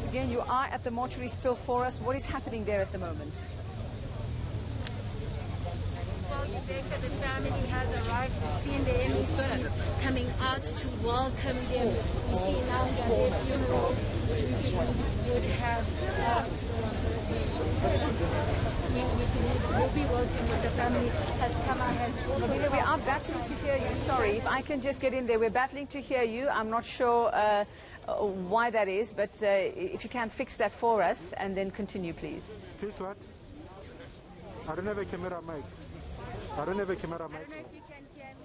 once again, you are at the mortuary still for us. What is happening there at the moment? Well, the family has arrived. We've seen the MECs coming out to welcome them. We see now that their funeral would have will be welcome with the family has come out. We are battling to hear you. Sorry, if I can just get in there. We're battling to hear you. I'm not sure why that is, but if you can fix that for us and then continue, please. Please what? I don't have a camera mic. I don't have a camera mic. I don't know if you can hear me.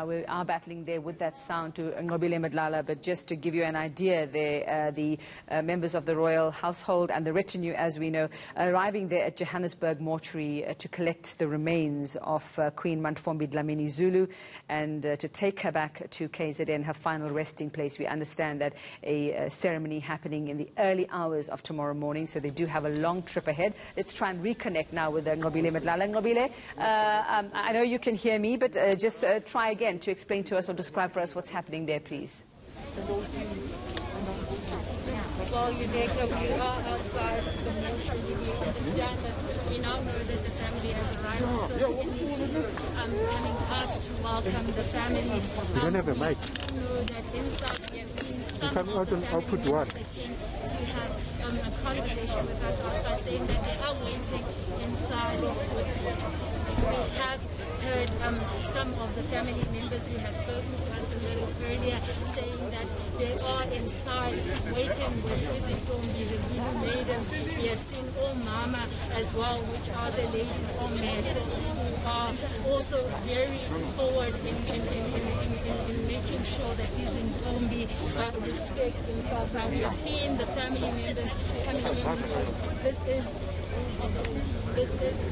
We are battling there with that sound to Nqobile Madlala, but just to give you an idea, the members of the royal household and the retinue, as we know, arriving there at Johannesburg mortuary to collect the remains of Queen Mantfombi Dlamini Zulu and to take her back to KZN, her final resting place. We understand that a ceremony happening in the early hours of tomorrow morning, so they do have a long trip ahead. Let's try and reconnect now with Nqobile Madlala. Nqobile, I know you can hear me, but just try again to explain to us or describe for us what's happening there, please. Well, we are outside the mortuary. We understand that we now know that the family has arrived. So the MECs coming out to welcome the family. You don't have a mic. We know that inside we have seen some come out and output one. They came to have a conversation with us outside, saying that they are waiting inside. We have heard some of the family members who had spoken to us a little earlier saying that they are inside waiting with Mantfombi, the Zulu maidens. We have seen all Mama as well, which are the ladies of Mehle, who are also very forward in making sure that these Nqombi respect themselves. Now we have seen the family members coming in. This is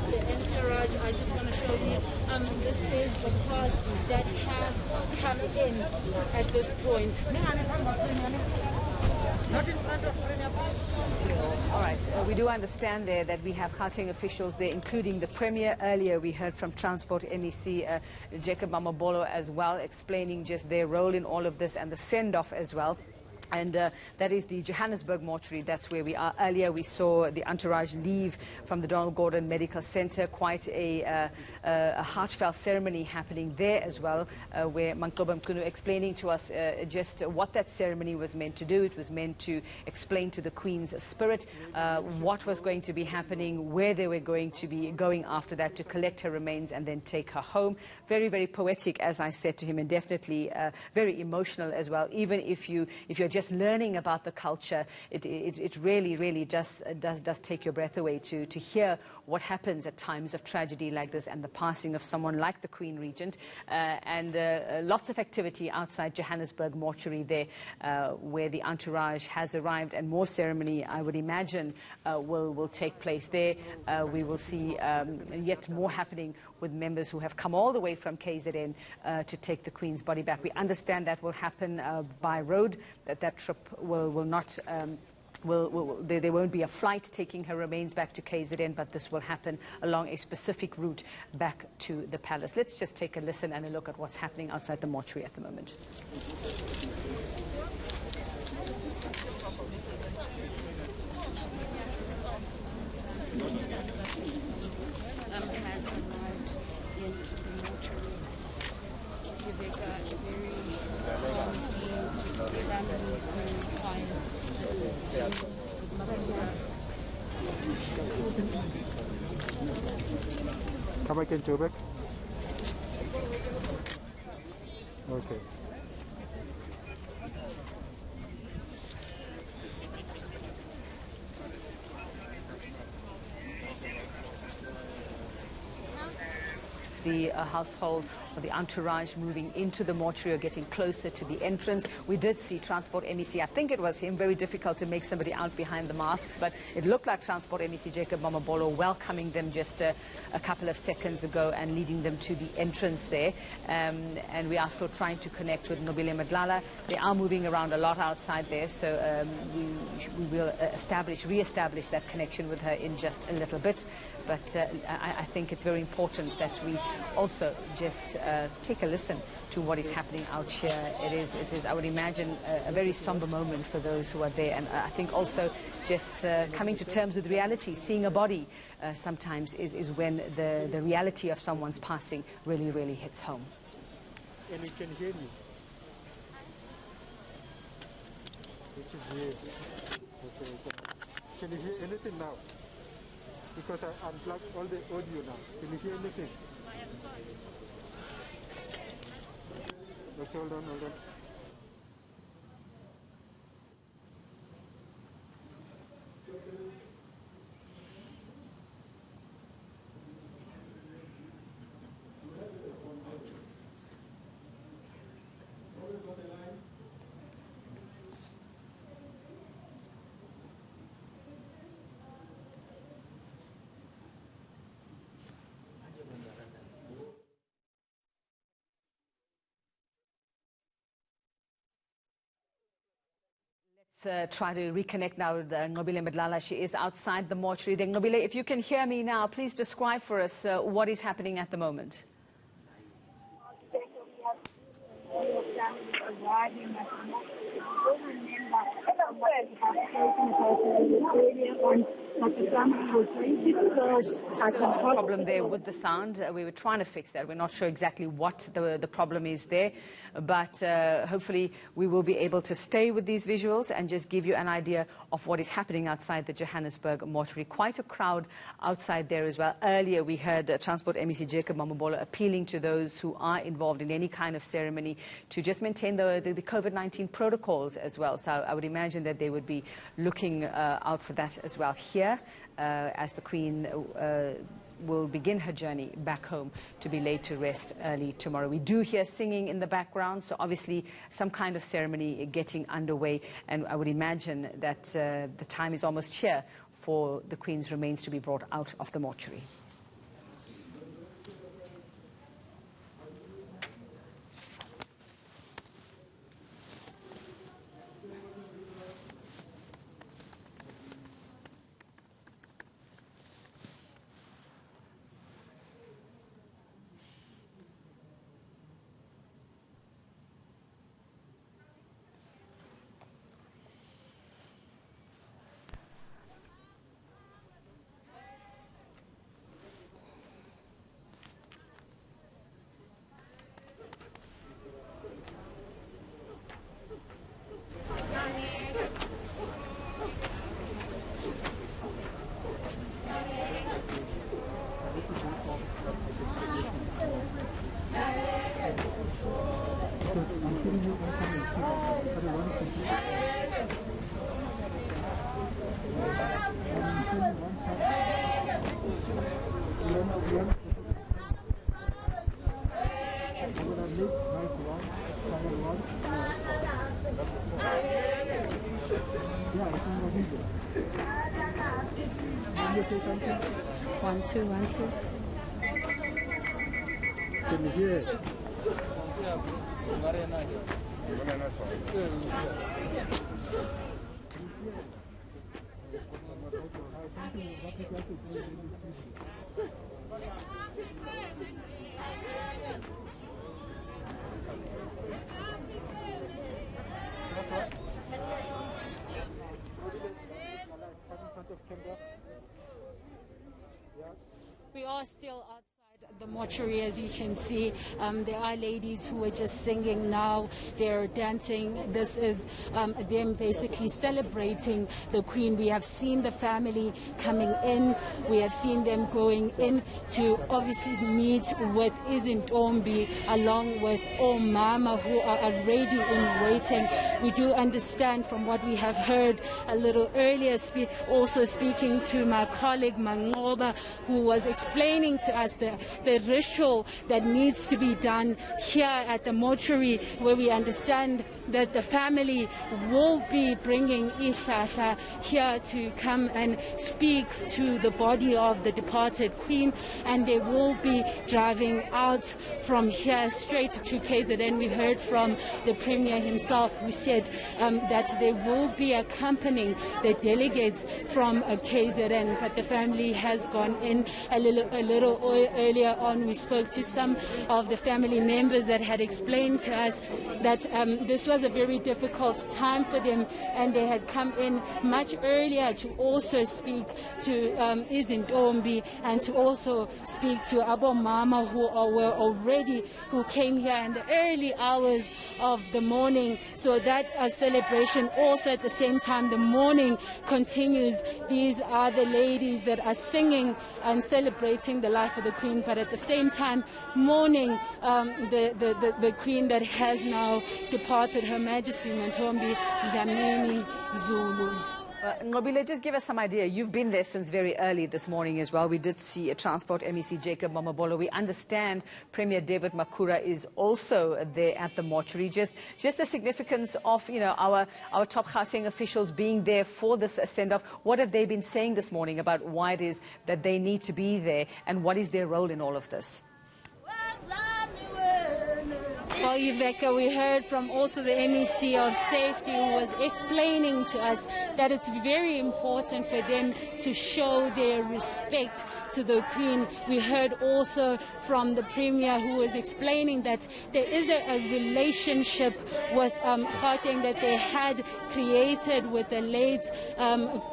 the entourage. I just want to show you. This is the cars that have come in at this point. Not in front of all right. We do understand there that we have Gauteng officials there, including the Premier. Earlier we heard from Transport MEC Jacob Mamabolo as well, explaining just their role in all of this and the send-off as well. And that is the Johannesburg mortuary. That's where we are. Earlier we saw the entourage leave from the Donald Gordon Medical Center. Quite a heartfelt ceremony happening there as well, where Manqoba Mkunu explaining to us just what that ceremony was meant to do. It was meant to explain to the Queen's spirit what was going to be happening, where they were going to be going after that, to collect her remains and then take her home. Very, very poetic, as I said to him, and definitely very emotional as well. Even if you're just learning about the culture, it really does take your breath away to hear what happens at times of tragedy like this and the passing of someone like the Queen Regent, and lots of activity outside Johannesburg mortuary there, where the entourage has arrived, and more ceremony, I would imagine, will take place there. We will see yet more happening with members who have come all the way from KZN to take the Queen's body back. We understand that will happen by road, that trip will not there won't be a flight taking her remains back to KZN, but this will happen along a specific route back to the palace. Let's just take a listen and a look at what's happening outside the mortuary at the moment. Has arrived in the mortuary. Very Come again, Jobek. Okay. The household or the entourage moving into the mortuary or getting closer to the entrance. We did see Transport MEC, I think it was him, very difficult to make somebody out behind the masks, but it looked like Transport MEC Jacob Mamabolo welcoming them just a couple of seconds ago and leading them to the entrance there. And we are still trying to connect with Nqobile Madlala. They are moving around a lot outside there, so we will re-establish that connection with her in just a little bit. But I think it's very important that we also just take a listen to what is happening out here. It is, I would imagine, a very somber moment for those who are there. And I think also just coming to terms with reality, seeing a body sometimes is when the reality of someone's passing really, really hits home. And you can hear me. Which is here. Okay. Can you hear anything now? Because I unplugged all the audio now. Can you hear anything? Okay, hold on. Let's try to reconnect now with Nqobile Madlala. She is outside the mortuary. Then, Nqobile, if you can hear me now, please describe for us what is happening at the moment. There's still a problem there with the sound. We were trying to fix that. We're not sure exactly what the problem is there, but hopefully we will be able to stay with these visuals and just give you an idea of what is happening outside the Johannesburg mortuary. Quite a crowd outside there as well. Earlier we heard Transport MEC Jacob Mamabolo appealing to those who are involved in any kind of ceremony to just maintain the COVID-19 protocols as well. So I would imagine that they would be looking out for that as well here as the Queen will begin her journey back home to be laid to rest early tomorrow. We do hear singing in the background, so obviously some kind of ceremony getting underway, and I would imagine that the time is almost here for the Queen's remains to be brought out of the mortuary. One, two. Can you hear it? We are still outside the mortuary, as you can see. There are ladies who are just singing now. They're dancing. This is them basically celebrating the Queen. We have seen the family coming in. We have seen them going in to obviously meet with Nqobile along with all Mama who are already in waiting. We do understand from what we have heard a little earlier, also speaking to my colleague Manqoba, who was explaining to us the ritual that needs to be done here at the mortuary, where we understand that the family will be bringing ihlahla here to come and speak to the body of the departed Queen, and they will be driving out from here straight to KZN. We heard from the Premier himself, who said that they will be accompanying the delegates from KZN, but the family has gone in a little earlier on. We spoke to some of the family members that had explained to us that this was a very difficult time for them, and they had come in much earlier to also speak to Izintombi and to also speak to Abo Mama who came here in the early hours of the morning, so that celebration also at the same time the morning continues. These are the ladies that are singing and celebrating the life of the Queen, but at the same time mourning the Queen that has now departed, Her Majesty Mantfombi Dlamini Zulu. Nqobile, just give us some idea. You've been there since very early this morning as well. We did see a Transport MEC Jacob Mamabolo. We understand Premier David Makura is also there at the mortuary. Just the significance of, you know, our top Gauteng officials being there for this send-off. What have they been saying this morning about why it is that they need to be there, and what is their role in all of this? Well, Yveka, we heard from also the MEC of Safety, who was explaining to us that it's very important for them to show their respect to the Queen. We heard also from the Premier, who was explaining that there is a relationship with Gauteng that they had created with the late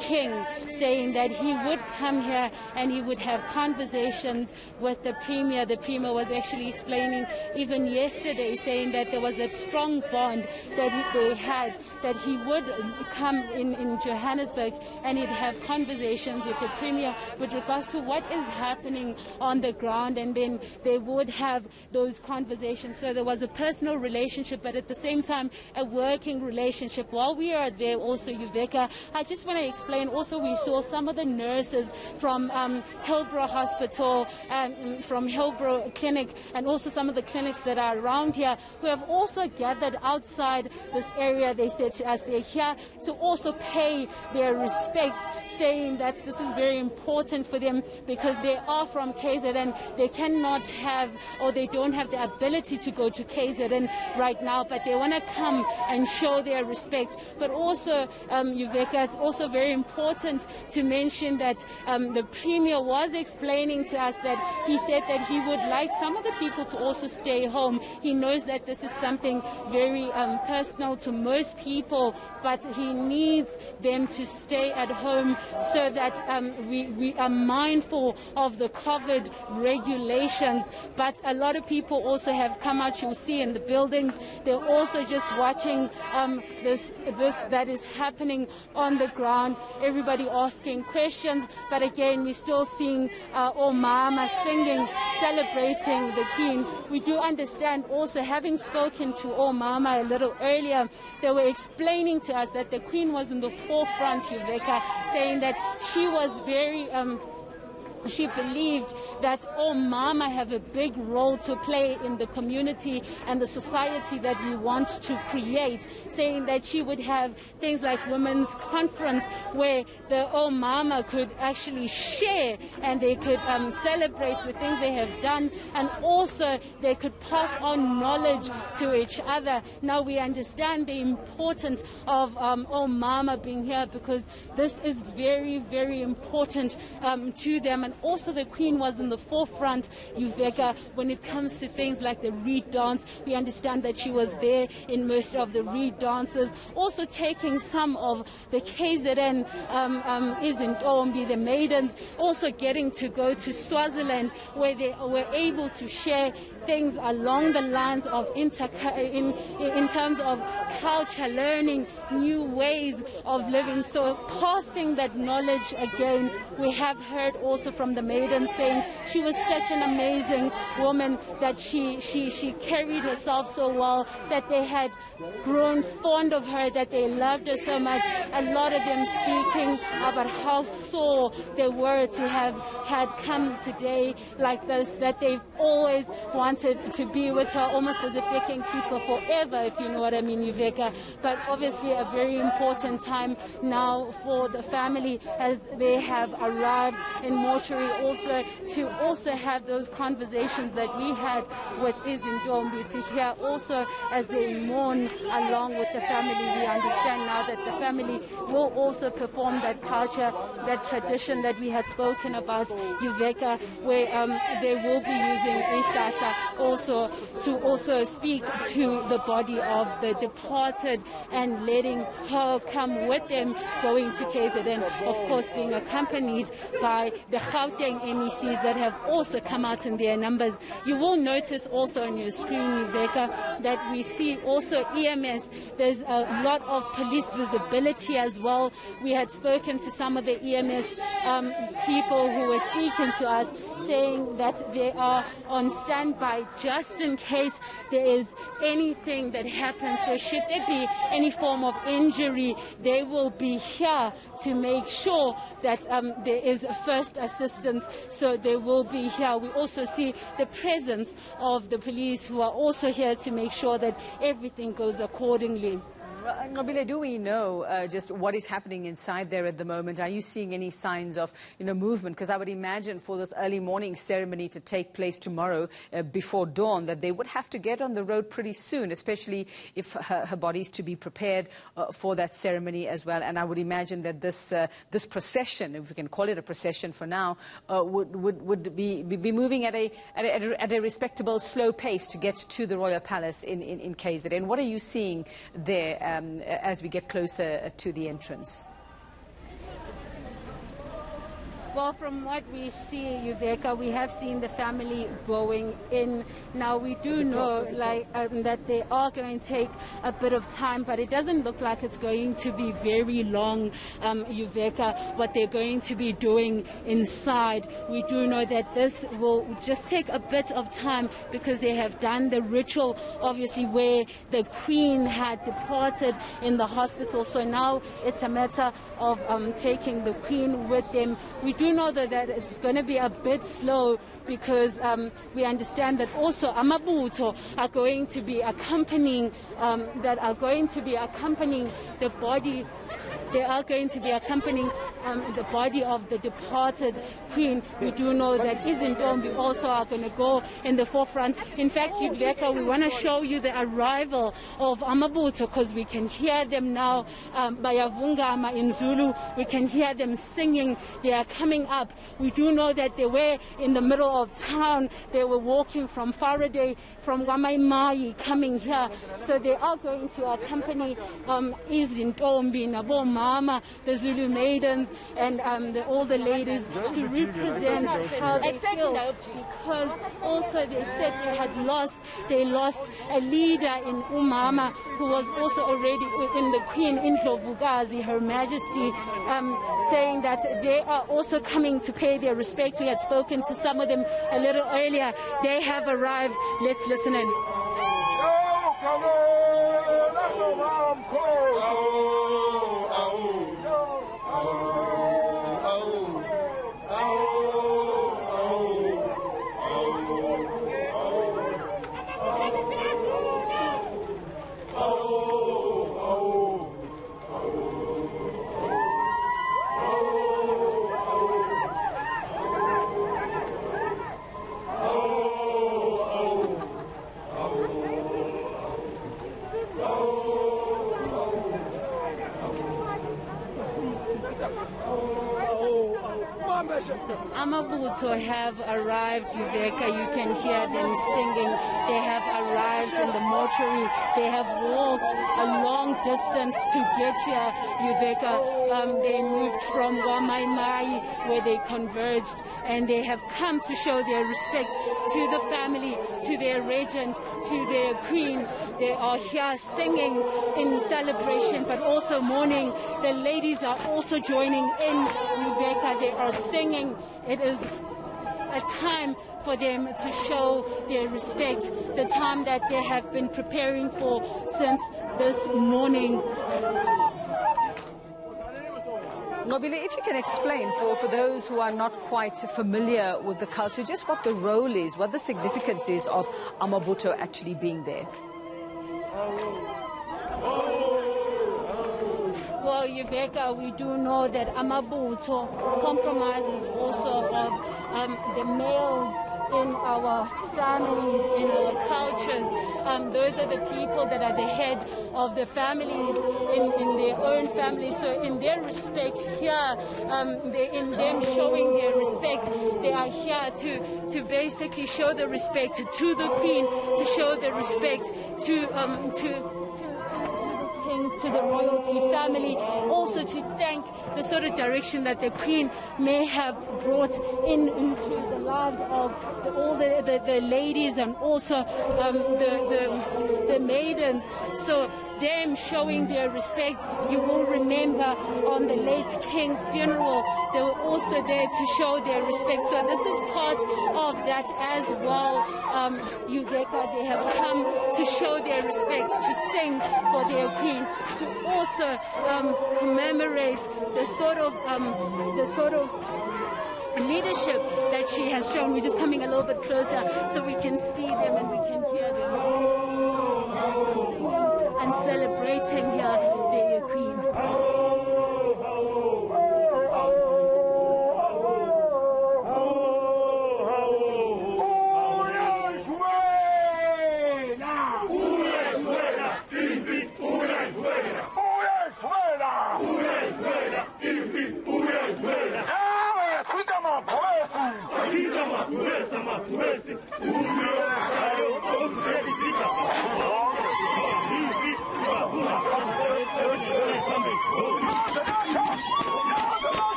King, saying that he would come here and he would have conversations with the Premier. The Premier was actually explaining even yesterday, saying that there was that strong bond that they had, that he would come in Johannesburg and he'd have conversations with the Premier with regards to what is happening on the ground, and then they would have those conversations. So there was a personal relationship, but at the same time a working relationship. While we are there also, Yveka, I just want to explain also, we saw some of the nurses from Hillbrow Hospital and from Hillbrow Clinic, and also some of the clinics that are around here, who have also gathered outside this area. They said to us they're here to also pay their respects, saying that this is very important for them because they are from KZN. They cannot have, or they don't have the ability to go to KZN right now, but they want to come and show their respect. But also, Yveka, it's also very important to mention that the Premier was explaining to us that he said that he would like some of the people to also stay home. He knows that this is something very personal to most people, but he needs them to stay at home so that we are mindful of the COVID regulations. But a lot of people also have come out, you'll see in the buildings, they're also just watching this that is happening on the ground, everybody asking questions. But again, we're still seeing Mama singing, celebrating the Queen. We do understand also, having spoken to Mama a little earlier, they were explaining to us that the Queen was in the forefront, Yveka, saying that she was very she believed that Mama have a big role to play in the community and the society that we want to create, saying that she would have things like women's conference where the Mama could actually share and they could celebrate the things they have done, and also they could pass on knowledge to each other. Now we understand the importance of Mama being here, because this is very, very important to them. And also the Queen was in the forefront, Yveka, when it comes to things like the reed dance. We understand that she was there in most of the reed dances, also taking some of the KZN Izintombi, the maidens, also getting to go to Swaziland, where they were able to share things along the lines of in terms of culture, learning new ways of living. So passing that knowledge again. We have heard also from the maiden saying she was such an amazing woman, that she carried herself so well, that they had grown fond of her, that they loved her so much. A lot of them speaking about how sore they were to have had come today like this, that they've always wanted wanted to be with her almost as if they can keep her forever, if you know what I mean, Yuveka. But obviously a very important time now for the family as they have arrived in mortuary also to also have those conversations that we had with Izintombi, to hear also as they mourn along with the family. We understand now that the family will also perform that culture, that tradition that we had spoken about, Yuveka, where they will be using ihlahla also to also speak to the body of the departed and letting her come with them going to KZN, of course being accompanied by the Gauteng MECs that have also come out in their numbers. You will notice also on your screen, Yuveka, that we see also EMS. There's a lot of police visibility as well. We had spoken to some of the EMS people who were speaking to us, saying that they are on standby just in case there is anything that happens. So should there be any form of injury, they will be here to make sure that there is first assistance. So they will be here. We also see the presence of the police who are also here to make sure that everything goes accordingly. Nqobile, do we know just what is happening inside there at the moment? Are you seeing any signs of movement? Because I would imagine for this early morning ceremony to take place tomorrow before dawn, that they would have to get on the road pretty soon, especially if her body is to be prepared for that ceremony as well. And I would imagine that this procession, if we can call it a procession for now, would be moving at a respectable slow pace to get to the Royal Palace in KZN. What are you seeing there as we get closer to the entrance? Well, from what we see, Yuveka, we have seen the family going in. Now, we do know that they are going to take a bit of time, but it doesn't look like it's going to be very long, Yuveka, what they're going to be doing inside. We do know that this will just take a bit of time because they have done the ritual, obviously, where the Queen had departed in the hospital. So now it's a matter of taking the Queen with them. We do know that it's going to be a bit slow because we understand that also Amabuto are going to be accompanying the body. They are going to be accompanying the body of the departed Queen. We do know that Izintombi also are going to go in the forefront. In fact, Yuveka, we want to show you the arrival of Amabuto because we can hear them now, Bayavungama in Zulu. We can hear them singing. They are coming up. We do know that they were in the middle of town. They were walking from Faraday, from Wamaimai, coming here. So they are going to accompany Izintombi, Nabo Mama, the Zulu maidens, and all the ladies to represent how they feel, because also they said they lost a leader in Umama who was also already in the Queen Indlovukazi, Her Majesty, saying that they are also coming to pay their respect. We had spoken to some of them a little earlier. They have arrived. Let's listen in. So Amabuto have arrived, Yuveka. You can hear them singing. They have arrived in the mortuary. They have walked a long distance to get here, Yuveka. They moved from Wamaimai, where they converged, and they have come to show their respect to the family, to their regent, to their queen. They are here singing in celebration, but also mourning. The ladies are also joining in, Yuveka. They are singing. It is a time for them to show their respect, the time that they have been preparing for since this morning. Nqobile, if you can explain for those who are not quite familiar with the culture, just what the role is, what the significance is of amabutho actually being there. Well, Yveka, we do know that amabutho compromises also of the males in our families, in our cultures. Those are the people that are the head of the families in their own families. So in their respect here, in them showing their respect, they are here to basically show the respect to the Queen, to show the respect to the royalty family, also to thank the sort of direction that the Queen may have brought into the lives of all the ladies and also the maidens. So them showing their respect, you will remember on the late King's funeral, they were also there to show their respect. So this is part of that as well. Yveka, they have come to show their respect, to sing for their Queen, to also commemorate the sort of leadership that she has shown. We're just coming a little bit closer so we can see them and we can hear them and celebrating here their Queen.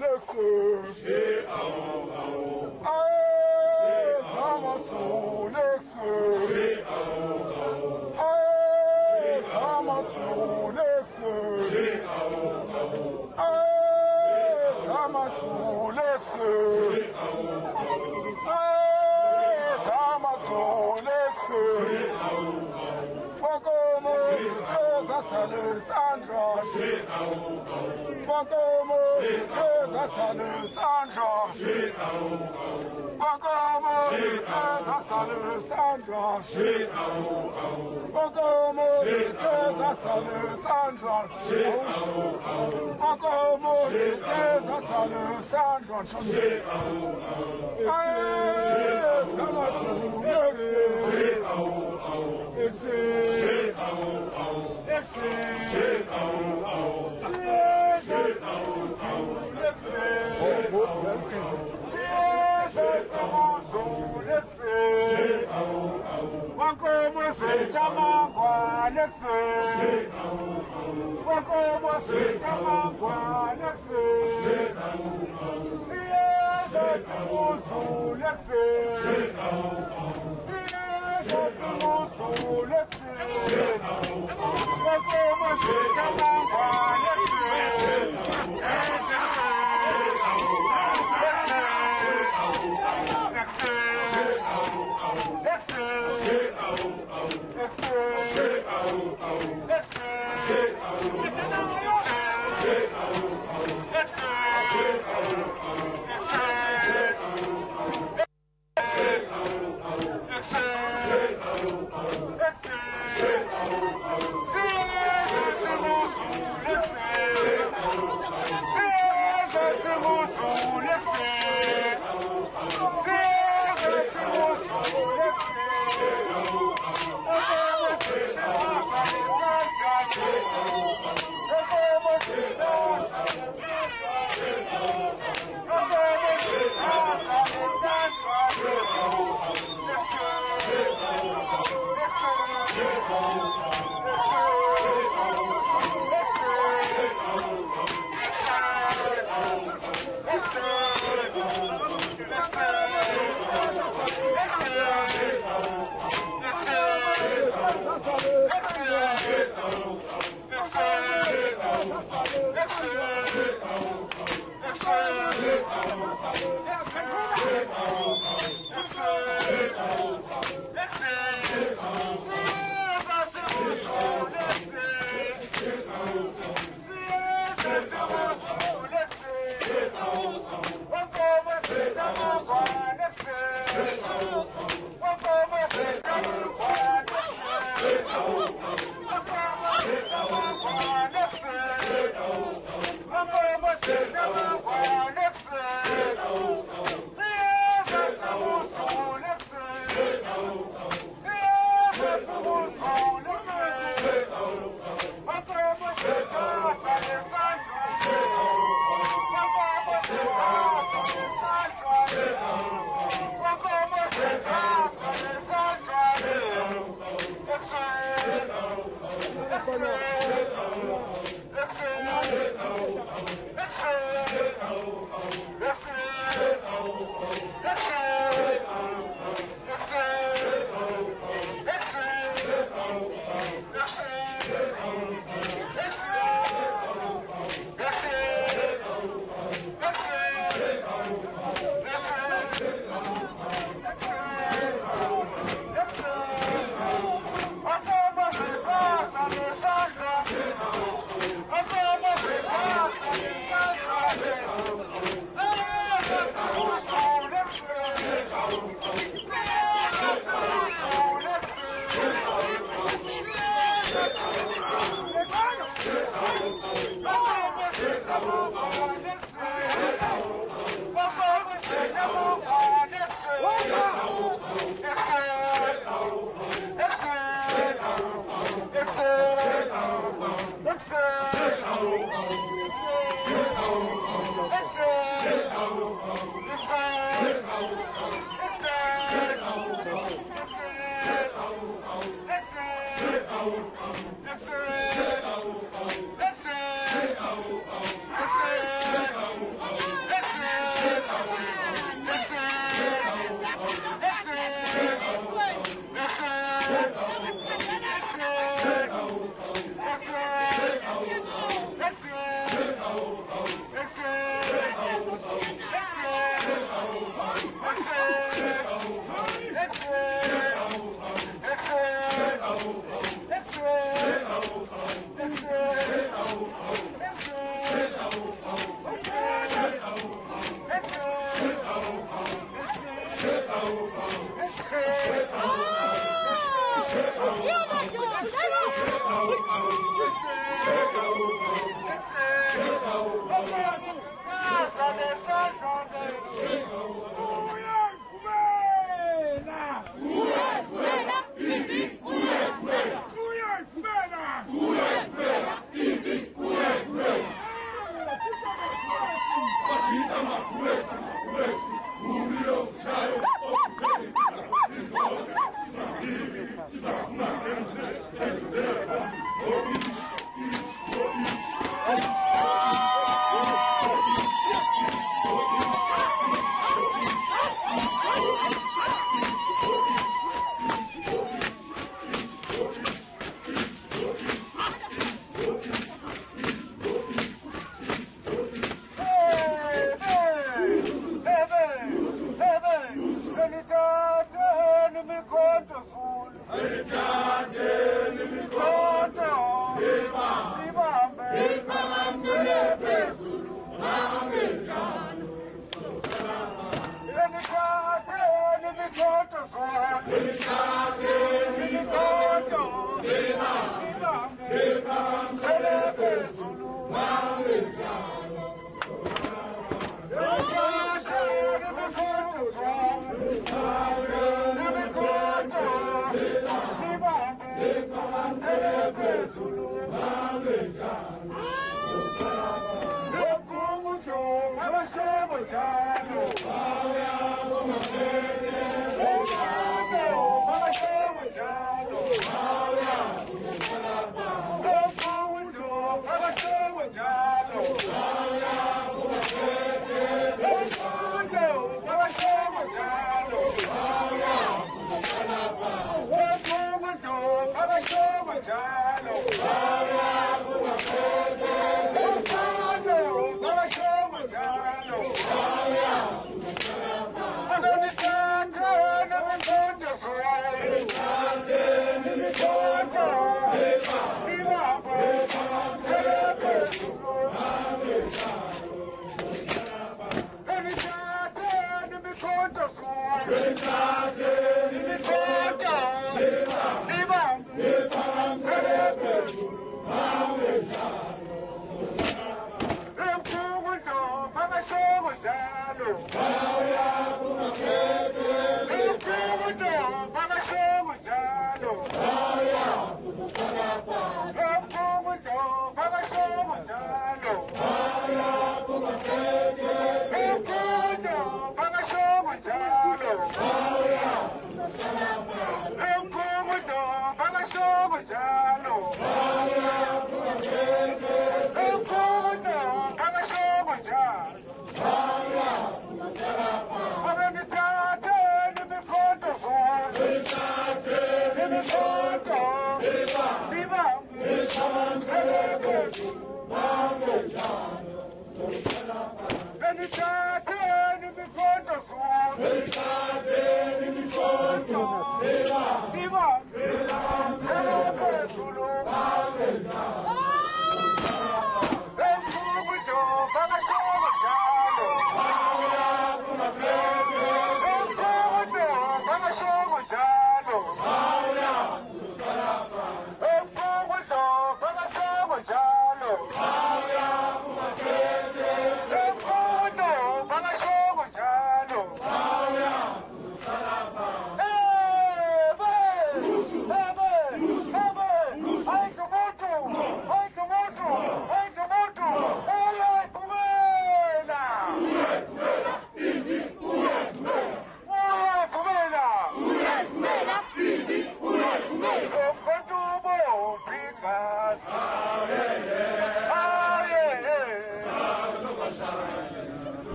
Let's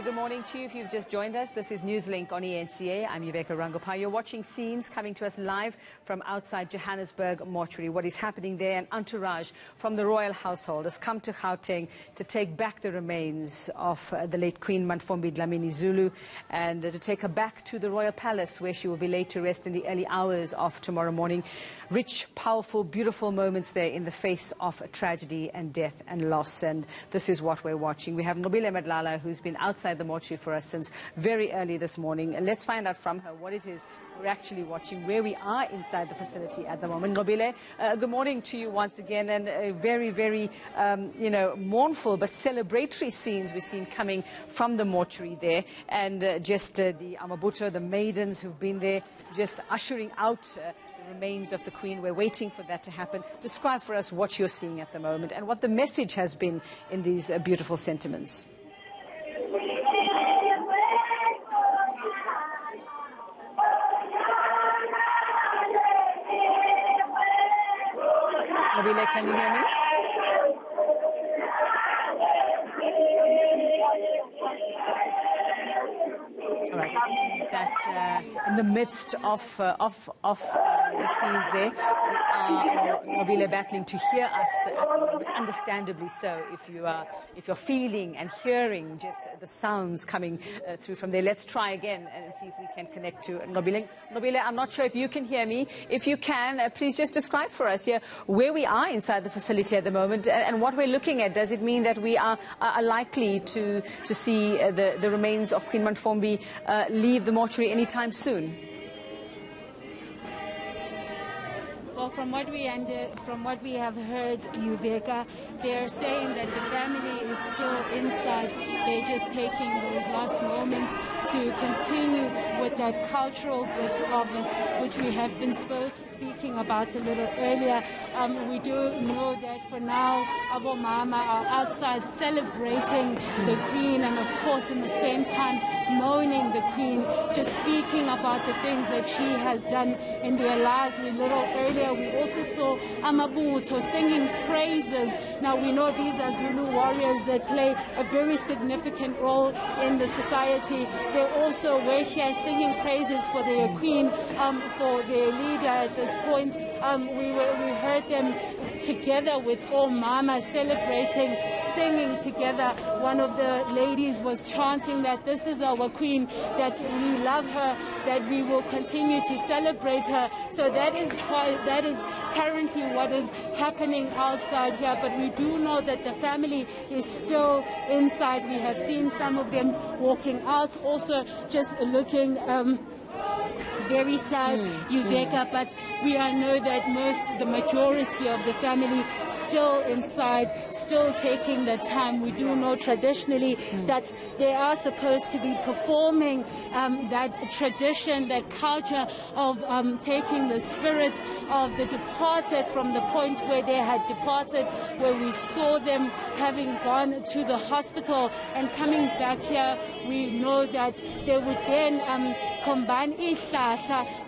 Good morning to you. If you've just joined us, this is Newslink on eNCA. I'm Yuveka Rangopai. You're watching scenes coming to us live from outside Johannesburg Mortuary. What is happening there? An entourage from the royal household has come to Gauteng to take back the remains of the late Queen Mantfombi Dlamini Zulu and to take her back to the royal palace where she will be laid to rest in the early hours of tomorrow morning. Rich, powerful, beautiful moments there in the face of tragedy and death and loss. And this is what we're watching. We have Nqobile Madlala, who's been outside the mortuary for us since very early this morning. And let's find out from her what it is we're actually watching, where we are inside the facility at the moment. Nqobile, good morning to you once again, and very, very, mournful but celebratory scenes we've seen coming from the mortuary there, and the Amabuto, the maidens who've been there, just ushering out the remains of the Queen. We're waiting for that to happen. Describe for us what you're seeing at the moment and what the message has been in these beautiful sentiments. Nqobile, can you hear me? All right, it seems that in the midst of the scenes there, we are Nqobile battling to hear us at the moment, understandably so. If you're feeling and hearing just the sounds coming through from there, let's try again and see if we can connect to Nqobile. Nqobile, I'm not sure if you can hear me. If you can, please just describe for us here where we are inside the facility at the moment and what we're looking at. Does it mean that we are likely to see the remains of Queen Mantfombi leave the mortuary anytime soon? Well, from what we have heard, Yuveka, they're saying that the family is still inside. They're just taking those last moments to continue with that cultural bit of it, which we have been speaking about a little earlier. We do know that for now, Abo Mama are outside celebrating the Queen, and of course, in the same time, mourning the Queen, just speaking about the things that she has done in their lives. A little earlier, we also saw Amabuto singing praises. Now, we know these are Zulu warriors that play a very significant role in the society. They also were here singing praises for their Queen, for their leader at this point. We heard them together with all Mama celebrating singing together. One of the ladies was chanting that this is our queen, that we love her, that we will continue to celebrate her. So that is currently what is happening outside here, but we do know that the family is still inside. We have seen some of them walking out, also just looking very sad, Yuveka, but we know that the majority of the family still inside, still taking the time. We do know traditionally that they are supposed to be performing that tradition, that culture of taking the spirit of the departed from the point where they had departed, where we saw them having gone to the hospital and coming back here. We know that they would then combine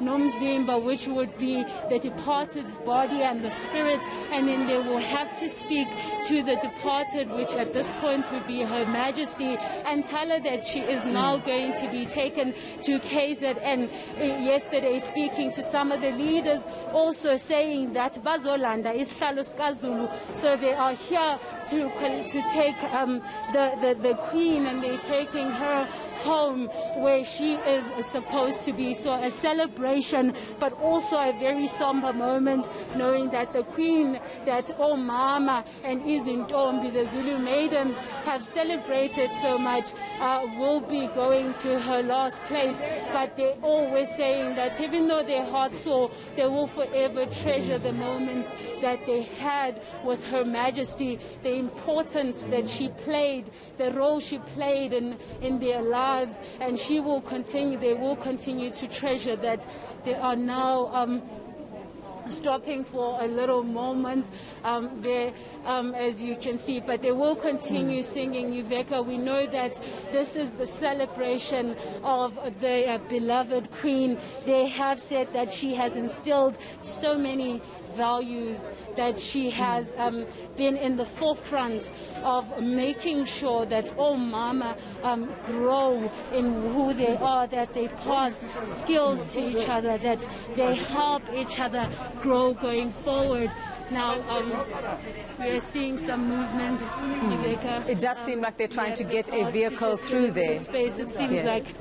nomzimba, which would be the departed's body and the spirit, and then they will have to speak to the departed, which at this point would be Her Majesty, and tell her that she is now going to be taken to KZN. Yesterday, speaking to some of the leaders, also saying that Bazolanda is Zulu, so they are here to take the queen, and they're taking her home where she is supposed to be. So a celebration, but also a very somber moment, knowing that the queen, that Mama and Nqobile, the Zulu maidens, have celebrated so much, will be going to her last place. But they're always saying that even though their hearts sore, they will forever treasure the moments that they had with Her Majesty, the importance that she played, the role she played in their lives, and they will continue to treasure that. They are now stopping for a little moment there, as you can see, but they will continue singing, Yuveka. We know that this is the celebration of the beloved queen. They have said that she has instilled so many values, that she has been in the forefront of making sure that all Mama grow in who they are, that they pass skills to each other, that they help each other grow going forward. Now, we are seeing some movement, Yuveka. It does seem like they're trying to get a vehicle through there. Space. It seems like...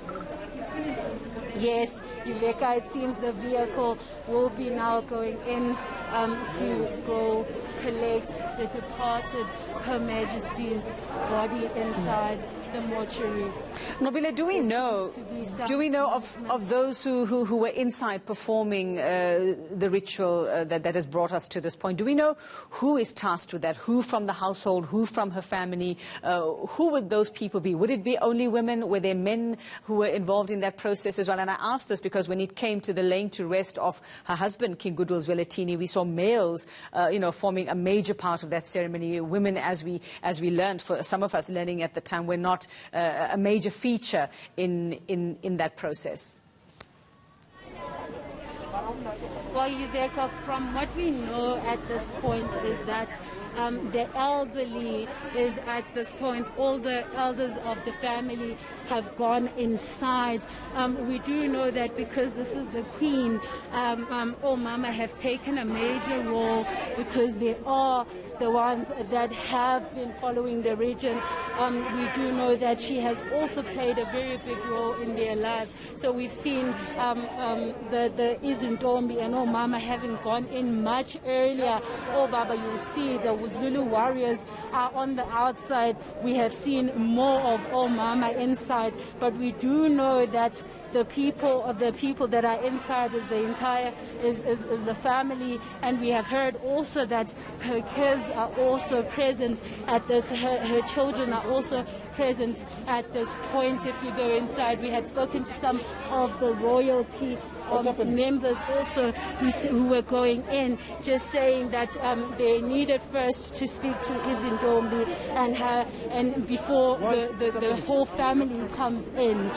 Yes, Yuveka, it seems the vehicle will be now going in to go collect the departed Her Majesty's body inside the mortuary. Nqobile, do we know of those who were inside performing the ritual that has brought us to this point? Do we know who is tasked with that? Who from the household? Who from her family? Who would those people be? Would it be only women? Were there men who were involved in that process as well? And I asked this because when it came to the laying to rest of her husband, King Goodwill's Zweletini, we saw males, forming a major part of that ceremony. Women, as we learned, for some of us learning at the time, were not a major feature in that process. Well, Yuveka, from what we know at this point is that the elderly is at this point, all the elders of the family have gone inside. We do know that because this is the queen, all Mama have taken a major role, because they are the ones that have been following the regent. We do know that she has also played a very big role in their lives. So we've seen the Izintombi and Mama having gone in much earlier. Baba, you'll see the Zulu warriors are on the outside. We have seen more of Mama inside, but we do know that the people that are inside is the entire is the family, and we have heard also that her kids are also present at this. Her children are also present at this point. If you go inside, we had spoken to some of the royalty members also who were going in, just saying that they needed first to speak to Izintombi and before the whole family comes in.